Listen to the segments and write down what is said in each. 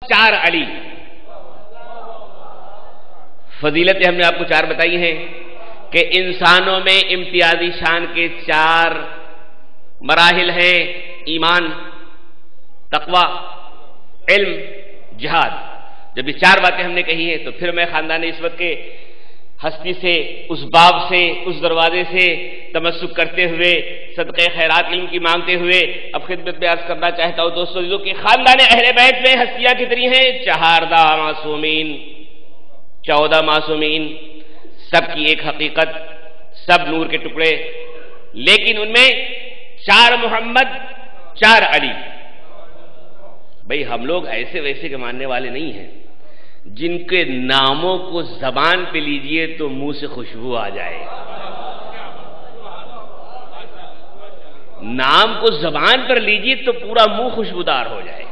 چار علی فضیلتیں ہم نے آپ کو چار بتائی ہیں کہ انسانوں میں امتیازی شان کے چار مراحل ہیں: ایمان، تقوی، علم، جہاد۔ جب یہ چار باتیں ہم نے کہی ہیں تو پھر میں خاندان نسبت کے ہستی سے، اس باب سے، اس دروازے سے تمسک کرتے ہوئے، صدقہ خیرات علم کی مانگتے ہوئے اب خدمت میں عرض کرنا چاہتا ہوں دوستو کہ خاندان اہل بیت میں ہستیاں کتنی ہیں؟ 14 معصومین، 14 معصومین، سب کی ایک حقیقت، سب نور کے ٹکڑے، لیکن ان میں 4 محمد، 4 علی۔ بھئی ہم لوگ ایسے ویسے کے ماننے والے نہیں ہیں جن کے ناموں کو زبان پہ لیجئے تو منہ سے خوشبو آ جائے، نام کو زبان پر لیجئے تو پورا منہ خوشبودار ہو جائے،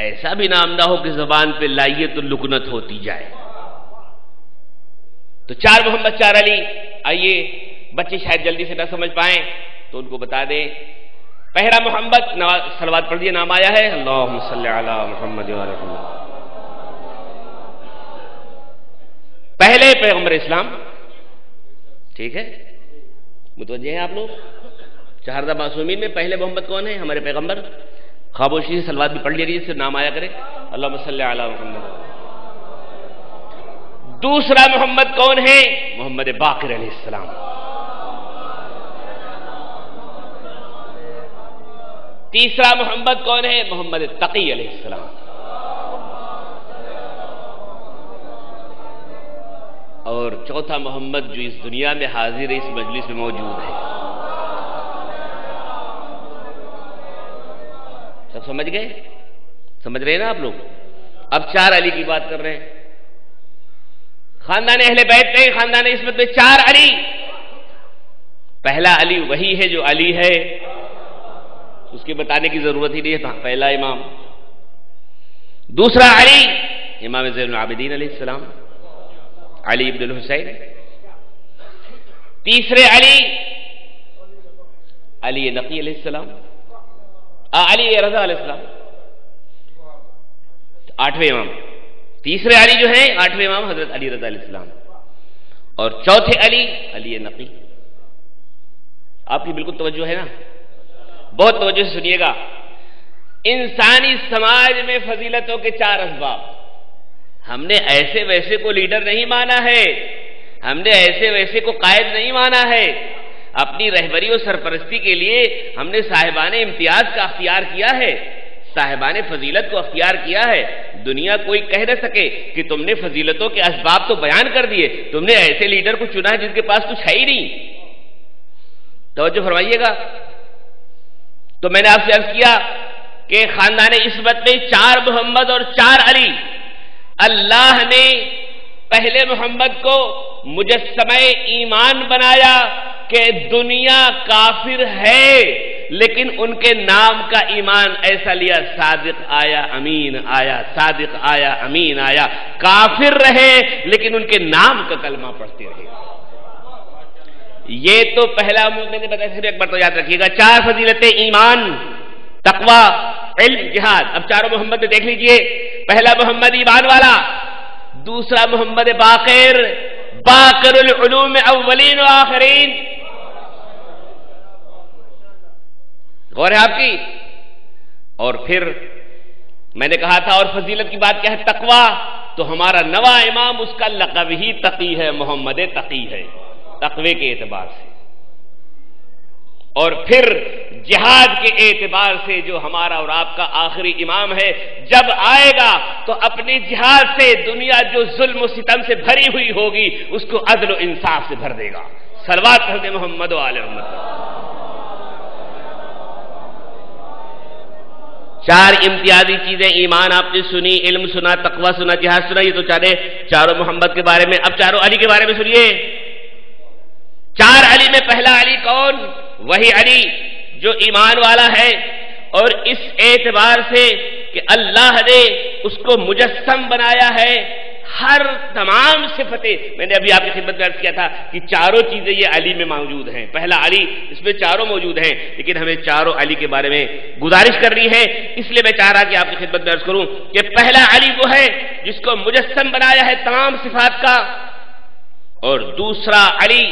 ایسا بھی نام نہ ہو کہ زبان پہ لائیے تو لکنت ہوتی جائے۔ تو 4 محمد، 4 علی۔ آئیے بچے شاید جلدی سے نہ سمجھ پائیں تو ان کو بتا دیں۔ پہلا محمد، صلوات پڑھ دیے، نام آیا ہے، اللہم صلی علی محمد و علی محمد۔ پہلے پیغمبر اسلام، ٹھیک ہے، متوجہ ہیں آپ لوگ؟ 14 معصومین میں پہلے محمد کون ہے؟ ہمارے پیغمبر۔ خاموشی سے صلوات بھی پڑھ لیجیے، جس سے نام آیا کرے، اللہم صلی علی محمد۔ دوسرا محمد کون ہے؟ محمد باقر علیہ السلام۔ تیسرا محمد کون ہے؟ محمد تقی علیہ السلام۔ اور چوتھا محمد جو اس دنیا میں حاضر ہے، اس مجلس میں موجود ہے۔ سب سمجھ گئے؟ سمجھ رہے ہیں نا آپ لوگ؟ اب 4 علی کی بات کر رہے ہیں۔ خاندان اہل بیت میں، خاندان عصمت میں 4 علی۔ پہلا علی وہی ہے جو علی ہے، اس کے بتانے کی ضرورت ہی نہیں ہے، پہلا امام۔ دوسرا علی امام زین العابدین علیہ السلام، علی ابن الحسین۔ تیسرے علی علی نقی علیہ السلام، علی رضا علیہ السلام، 8ویں امام۔ تیسرے علی جو ہیں 8ویں امام حضرت علی رضا علیہ السلام، اور چوتھے علی علی نقی۔ آپ کی بالکل توجہ ہے نا؟ بہت توجہ سے سنیے گا۔ انسانی سماج میں فضیلتوں کے 4 اسباب۔ ہم نے ایسے ویسے کو لیڈر نہیں مانا ہے، ہم نے ایسے ویسے کو قائد نہیں مانا ہے، اپنی رہبری اور سرپرستی کے لیے ہم نے صاحبان امتیاز کا اختیار کیا ہے، صاحبان فضیلت کو اختیار کیا ہے۔ دنیا کوئی کہہ نہ سکے کہ تم نے فضیلتوں کے اسباب تو بیان کر دیے، تم نے ایسے لیڈر کو چنا ہے جن کے پاس کچھ ہے ہی نہیں۔ توجہ فرمائیے گا۔ تو میں نے آپ سے عرض کیا کہ خاندان عصمت میں 4 محمد اور 4 علی۔ اللہ نے پہلے محمد کو مجسمہ ایمان بنایا کہ دنیا کافر ہے لیکن ان کے نام کا ایمان ایسا لیا، صادق آیا امین آیا، صادق آیا امین آیا، کافر رہے لیکن ان کے نام کا کلمہ پڑھتے رہے۔ یہ تو پہلا میں نے بتایا، پھر ایک بار تو یاد رکھیے گا، 4 فضیلتیں: ایمان، تقوی، علم، جہاد۔ اب 4 محمد میں دیکھ لیجئے۔ پہلا محمد ایمان والا، دوسرا محمد باقر، باقر العلوم اولین و آخرین۔ غور ہے آپ کی؟ اور پھر میں نے کہا تھا اور فضیلت کی بات کیا ہے؟ تقوی۔ تو ہمارا نواں امام، اس کا لقب ہی تقی ہے، محمد تقی ہے، تقوی کے اعتبار سے۔ اور پھر جہاد کے اعتبار سے جو ہمارا اور آپ کا آخری امام ہے، جب آئے گا تو اپنے جہاد سے دنیا جو ظلم و ستم سے بھری ہوئی ہوگی اس کو عدل و انصاف سے بھر دے گا۔ صلوات پڑھ دیں محمد و آل محمد۔ 4 امتیازی چیزیں: ایمان آپ نے سنی، علم سنا، تقوی سنا، جہاد سنا، یہ تو 4 محمد کے بارے میں۔ اب 4 علی کے بارے میں سنیے۔ 4 علی میں پہلا علی کون؟ وہی علی جو ایمان والا ہے، اور اس اعتبار سے کہ اللہ نے اس کو مجسم بنایا ہے، ہر تمام صفتیں، میں نے ابھی آپ کی خدمت میں عرض کیا تھا کہ چاروں چیزیں یہ علی میں موجود ہیں. پہلا علی، اس میں چاروں موجود ہیں، لیکن ہمیں چاروں علی کے بارے میں گزارش کرنی ہے. اس لیے میں چاہ رہا کہ آپ کی خدمت میں عرض کروں کہ پہلا علی وہ ہے جس کو مجسم بنایا ہے تمام صفات کا، اور دوسرا علی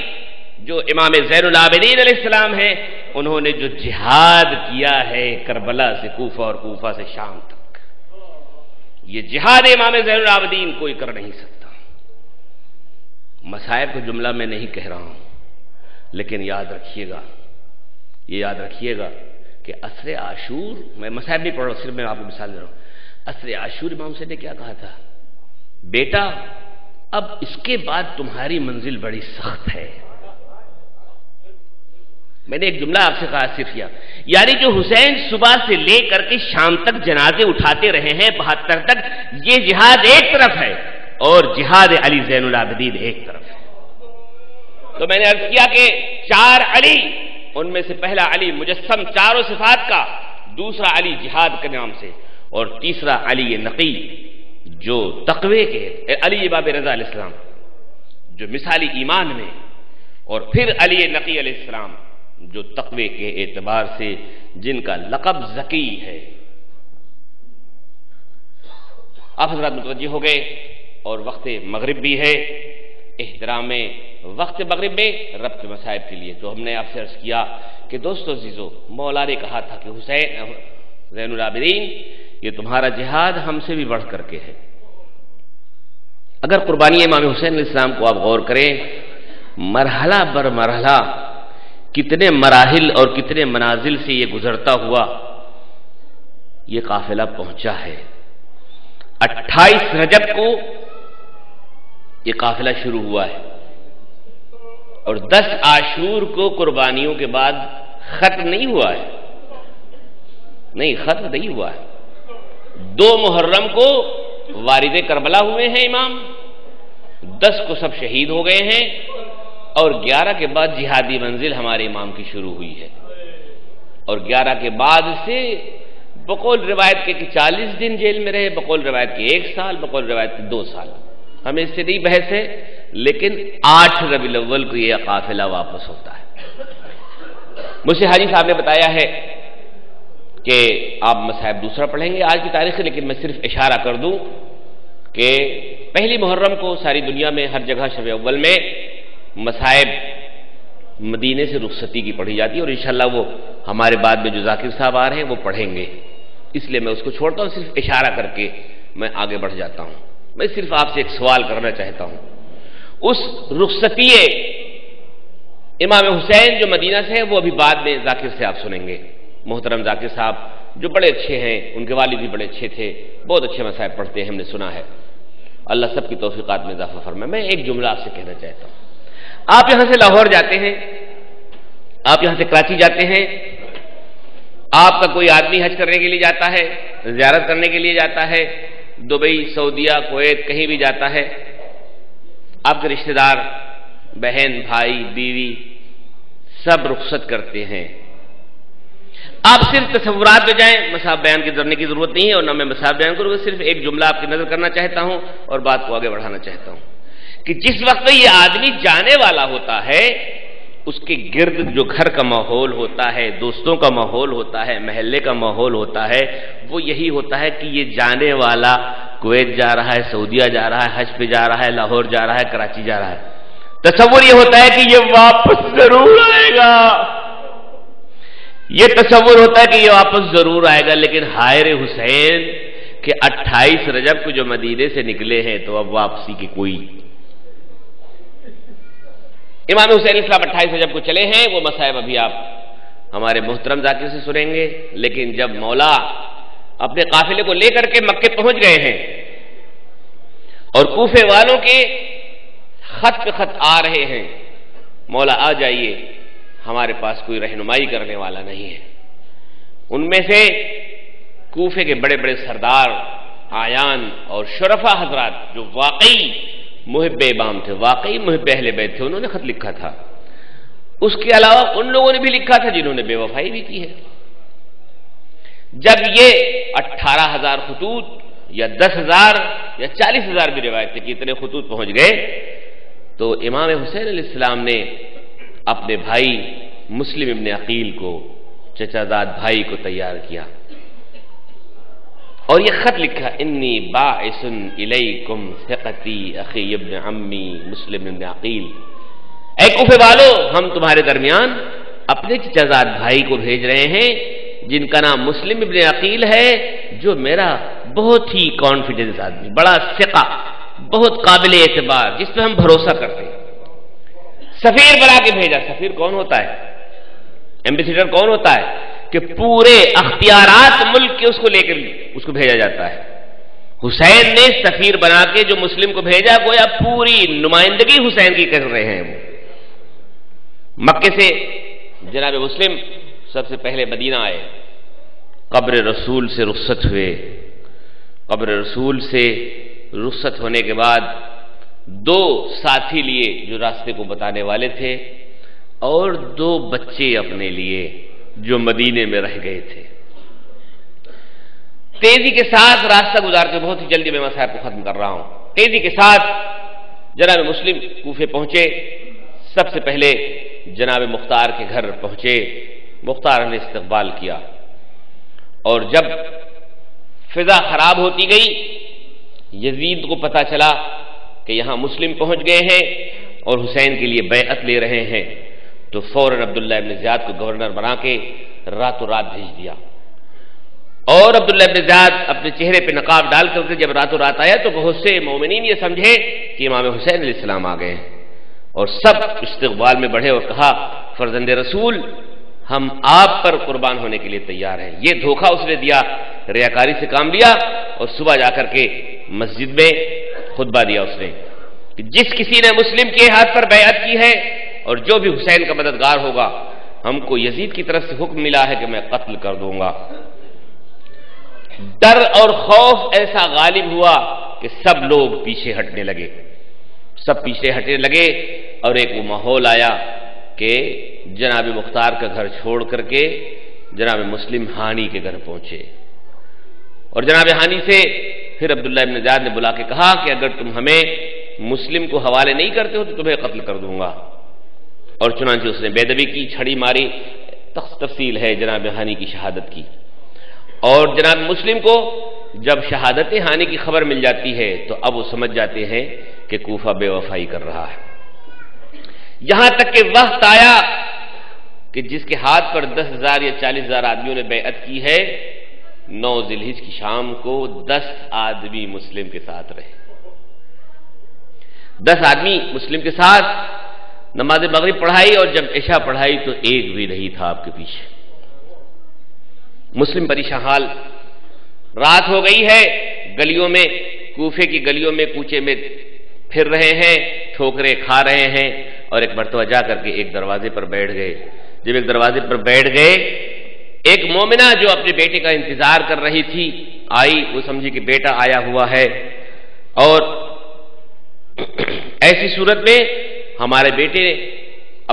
جو امام زین العابدین علیہ السلام ہیں، انہوں نے جو جہاد کیا ہے کربلا سے کوفہ اور کوفہ سے شام تک. یہ جہاد امام زین العابدین کوئی کر نہیں سکتا. مصائب کو جملہ میں نہیں کہہ رہا ہوں، لیکن یاد رکھیے گا، یہ یاد رکھیے گا کہ عصر عاشور، میں مصائب نہیں پڑھ رہا ہوں، صرف میں آپ کو مثال دے رہا ہوں. عصر عاشور امام حسین نے کیا کہا تھا؟ بیٹا اب اس کے بعد تمہاری منزل بڑی سخت ہے. میں نے ایک جملہ آپ سے کہا صرف یعنی جو حسین صبح سے لے کر کے شام تک جنازے اٹھاتے رہے ہیں 72 تک، یہ جہاد ایک طرف ہے اور جہاد علی زین العابدین ایک طرف ہے. تو میں نے عرض کیا کہ 4 علی، ان میں سے پہلا علی مجسم چاروں صفات کا، دوسرا علی جہاد کے نام سے، اور تیسرا علی نقی جو تقوی کے، علی باب رضا علیہ السلام جو مثالی ایمان میں، اور پھر علی نقی علیہ السلام جو تقوی کے اعتبار سے جن کا لقب زکی ہے. آپ حضرات متوجہ ہو گئے، اور وقت مغرب بھی ہے. احترام وقت مغرب میں ربط مصائب کے لیے تو ہم نے آپ سے عرض کیا کہ دوستو عزیزو، مولا نے کہا تھا کہ حسین زین العابدین یہ تمہارا جہاد ہم سے بھی بڑھ کر کے ہے. اگر قربانی امام حسین علیہ السلام کو آپ غور کریں، مرحلہ بر مرحلہ کتنے مراحل اور کتنے منازل سے یہ گزرتا ہوا یہ قافلہ پہنچا ہے. 28 رجب کو یہ قافلہ شروع ہوا ہے، اور 10 عاشور کو قربانیوں کے بعد ختم نہیں ہوا ہے. نہیں، ختم نہیں ہوا ہے. 2 محرم کو والد کربلا ہوئے ہیں امام، 10 کو سب شہید ہو گئے ہیں، اور 11 کے بعد جہادی منزل ہمارے امام کی شروع ہوئی ہے. اور 11 کے بعد سے بقول روایت کے کہ 40 دن جیل میں رہے، بقول روایت کے 1 سال، بقول روایت کے 2 سال. ہمیں اس سے نہیں بحث ہے، لیکن 8 ربیع الاول کو یہ قافلہ واپس ہوتا ہے. مجھ سے حاجی صاحب نے بتایا ہے کہ آپ مصائب دوسرا پڑھیں گے آج کی تاریخ سے، لیکن میں صرف اشارہ کر دوں کہ پہلی محرم کو ساری دنیا میں ہر جگہ شب اول میں مصائب مدینے سے رخصتی کی پڑھی جاتی ہے، اور انشاءاللہ وہ ہمارے بعد میں جو ذاکر صاحب آ رہے ہیں وہ پڑھیں گے. اس لیے میں اس کو چھوڑتا ہوں، صرف اشارہ کر کے میں آگے بڑھ جاتا ہوں. میں صرف آپ سے ایک سوال کرنا چاہتا ہوں. اس رخصتی امام حسین جو مدینہ سے ہے وہ ابھی بعد میں ذاکر سے آپ سنیں گے. محترم ذاکر صاحب جو بڑے اچھے ہیں، ان کے والد بھی بڑے اچھے تھے، بہت اچھے مصائب پڑھتے ہیں، ہم نے سنا ہے. اللہ سب کی توفیقات میں اضافہ فرمائے. میں ایک جملہ آپ سے کہنا چاہتا ہوں. آپ یہاں سے لاہور جاتے ہیں، آپ یہاں سے کراچی جاتے ہیں، آپ کا کوئی آدمی حج کرنے کے لیے جاتا ہے، زیارت کرنے کے لیے جاتا ہے، دبئی، سعودیہ، کویت، کہیں بھی جاتا ہے، آپ کے رشتہ دار، بہن، بھائی، بیوی سب رخصت کرتے ہیں. آپ صرف تصورات میں جائیں، مصائب بیان کی کرنے کی ضرورت نہیں ہے، اور نہ میں مصائب بیان کروں گا. صرف ایک جملہ آپ کی نظر کرنا چاہتا ہوں اور بات کو آگے بڑھانا چاہتا ہوں کہ جس وقت یہ آدمی جانے والا ہوتا ہے، اس کے گرد جو گھر کا ماحول ہوتا ہے، دوستوں کا ماحول ہوتا ہے، محلے کا ماحول ہوتا ہے، وہ یہی ہوتا ہے کہ یہ جانے والا کویت جا رہا ہے، سعودیہ جا رہا ہے، حج پہ جا رہا ہے، لاہور جا رہا ہے، کراچی جا رہا ہے. تصور یہ ہوتا ہے کہ یہ واپس ضرور آئے گا، یہ تصور ہوتا ہے کہ یہ واپس ضرور آئے گا. لیکن ہائر حسین کہ 28 رجب کو جو مدینے سے نکلے ہیں تو اب واپسی کی کوئی. امام حسین اسلام 28 رجب کو چلے ہیں، وہ مصائب ابھی آپ ہمارے محترم ذاکر سے سنیں گے. لیکن جب مولا اپنے قافلے کو لے کر کے مکے پہنچ گئے ہیں اور کوفے والوں کے خط پہ خط آ رہے ہیں، مولا آ جائیے، ہمارے پاس کوئی رہنمائی کرنے والا نہیں ہے. ان میں سے کوفے کے بڑے بڑے سردار، آیان اور شرفا حضرات جو واقعی محب امام تھے، واقعی محب اہل بیت تھے، انہوں نے خط لکھا تھا. اس کے علاوہ ان لوگوں نے بھی لکھا تھا جنہوں نے بے وفائی بھی کی ہے. جب یہ 18,000 خطوط یا 10,000 یا 40,000 بھی روایت ہے کہ اتنے خطوط پہنچ گئے، تو امام حسین علیہ السلام نے اپنے بھائی مسلم ابن عقیل کو، چچا زاد بھائی کو تیار کیا اور یہ خط لکھا، انی باعث الیکم ثقتی اخی ابن عمی مسلم ابن عقیل، اے کوفے والو، ہم تمہارے درمیان اپنے چچا زاد بھائی کو بھیج رہے ہیں جن کا نام مسلم ابن عقیل ہے، جو میرا بہت ہی کانفیڈنس آدمی، بڑا ثقہ، بہت قابل اعتبار، جس پہ ہم بھروسہ کرتے ہیں۔ سفیر بنا کے بھیجا۔ سفیر کون ہوتا ہے؟ ایمبیسیڈر کون ہوتا ہے؟ کہ پورے اختیارات ملک کے اس کو لے کے اس کو بھیجا جاتا ہے۔ حسین نے سفیر بنا کے جو مسلم کو بھیجا، گویا پوری نمائندگی حسین کی کر رہے ہیں۔ وہ مکے سے جناب مسلم سب سے پہلے مدینہ آئے، قبر رسول سے رخصت ہوئے۔ قبر رسول سے رخصت ہونے کے بعد 2 ساتھی لیے جو راستے کو بتانے والے تھے، اور 2 بچے اپنے لیے جو مدینے میں رہ گئے تھے۔ تیزی کے ساتھ راستہ گزارتے، بہت ہی جلدی میں مسائل کو ختم کر رہا ہوں، تیزی کے ساتھ جناب مسلم کوفے پہنچے۔ سب سے پہلے جناب مختار کے گھر پہنچے، مختار نے استقبال کیا، اور جب فضا خراب ہوتی گئی، یزید کو پتہ چلا کہ یہاں مسلم پہنچ گئے ہیں اور حسین کے لیے بیعت لے رہے ہیں، تو فوراً عبداللہ ابن زیاد کو گورنر بنا کے راتوں رات بھیج دیا۔ اور عبداللہ ابن زیاد اپنے چہرے پہ نقاب ڈال کر جب راتوں رات آیا تو بہت سے مومنین یہ سمجھے کہ امام حسین علیہ السلام آ گئے ہیں، اور سب استقبال میں بڑھے اور کہا، فرزند رسول، ہم آپ پر قربان ہونے کے لیے تیار ہیں۔ یہ دھوکہ اس نے دیا، ریاکاری سے کام لیا، اور صبح جا کر کے مسجد میں خطبہ دیا اس نے کہ جس کسی نے مسلم کے ہاتھ پر بیعت کی ہے اور جو بھی حسین کا مددگار ہوگا، ہم کو یزید کی طرف سے حکم ملا ہے کہ میں قتل کر دوں گا۔ ڈر اور خوف ایسا غالب ہوا کہ سب لوگ پیچھے ہٹنے لگے، سب پیچھے ہٹنے لگے، اور ایک وہ ماحول آیا کہ جناب مختار کا گھر چھوڑ کر کے جناب مسلم ہانی کے گھر پہنچے، اور جناب ہانی سے پھر عبداللہ ابن زیاد نے بلا کے کہا کہ اگر تم ہمیں مسلم کو حوالے نہیں کرتے ہو تو تمہیں قتل کر دوں گا، اور چنانچہ اس نے بے ادبی کی، چھڑی ماری۔ تفصیل ہے جناب ہانی کی شہادت کی، اور جناب مسلم کو جب شہادت ہانی کی خبر مل جاتی ہے تو اب وہ سمجھ جاتے ہیں کہ کوفہ بے وفائی کر رہا ہے۔ یہاں تک کہ وقت آیا کہ جس کے ہاتھ پر 10,000 یا 40,000 آدمیوں نے بیعت کی ہے، 9 ذی الحجہ کی شام کو 10 آدمی مسلم کے ساتھ رہے، 10 آدمی مسلم کے ساتھ نماز مغرب پڑھائی، اور جب عشاء پڑھائی تو ایک بھی نہیں تھا آپ کے پیچھے۔ مسلم پریشان حال، رات ہو گئی ہے، گلیوں میں، کوفے کی گلیوں میں، کوچے میں پھر رہے ہیں، ٹھوکریں کھا رہے ہیں، اور ایک مرتبہ جا کر کے ایک دروازے پر بیٹھ گئے۔ جب ایک دروازے پر بیٹھ گئے، ایک مومنہ جو اپنے بیٹے کا انتظار کر رہی تھی آئی، وہ سمجھی کہ بیٹا آیا ہوا ہے، اور ایسی صورت میں ہمارے بیٹے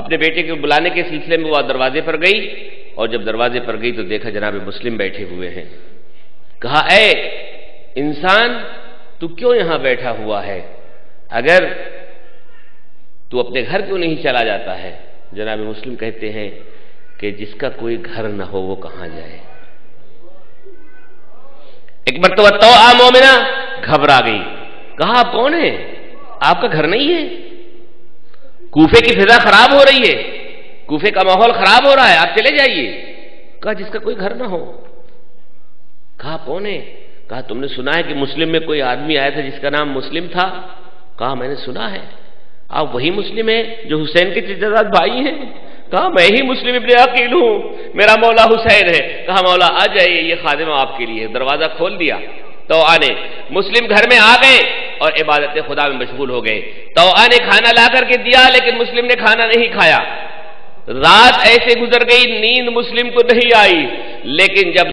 اپنے بیٹے کو بلانے کے سلسلے میں وہ دروازے پر گئی، اور جب دروازے پر گئی تو دیکھا جناب مسلم بیٹھے ہوئے ہیں۔ کہا، اے انسان، تو کیوں یہاں بیٹھا ہوا ہے؟ اگر تو اپنے گھر کیوں نہیں چلا جاتا ہے؟ جناب مسلم کہتے ہیں کہ جس کا کوئی گھر نہ ہو وہ کہاں جائے۔ ایک مرتبہ تو مومنہ گھبرا گئی، کہا، آپ کون ہیں؟ آپ کا گھر نہیں ہے؟ کوفے کی فضا خراب ہو رہی ہے، کوفے کا ماحول خراب ہو رہا ہے، آپ چلے جائیے۔ کہا، جس کا کوئی گھر نہ ہو۔ کہا، کون ہے؟ کہا، تم نے سنا ہے کہ مسلم میں کوئی آدمی آیا تھا جس کا نام مسلم تھا؟ کہا، میں نے سنا ہے۔ آپ وہی مسلم ہیں جو حسین کے چچا زاد بھائی ہیں؟ کہا، میں ہی مسلم ابن عقیل ہوں، میرا مولا حسین ہے۔ کہا، مولا آ جائیے، یہ خادمہ آپ کے لیے۔ دروازہ کھول دیا، تو آنے مسلم گھر میں آ گئے اور عبادت خدا میں مشغول ہو گئے۔ تو آنے کھانا لا کر کے دیا، لیکن مسلم نے کھانا نہیں کھایا۔ رات ایسے گزر گئی، نیند مسلم کو نہیں آئی، لیکن جب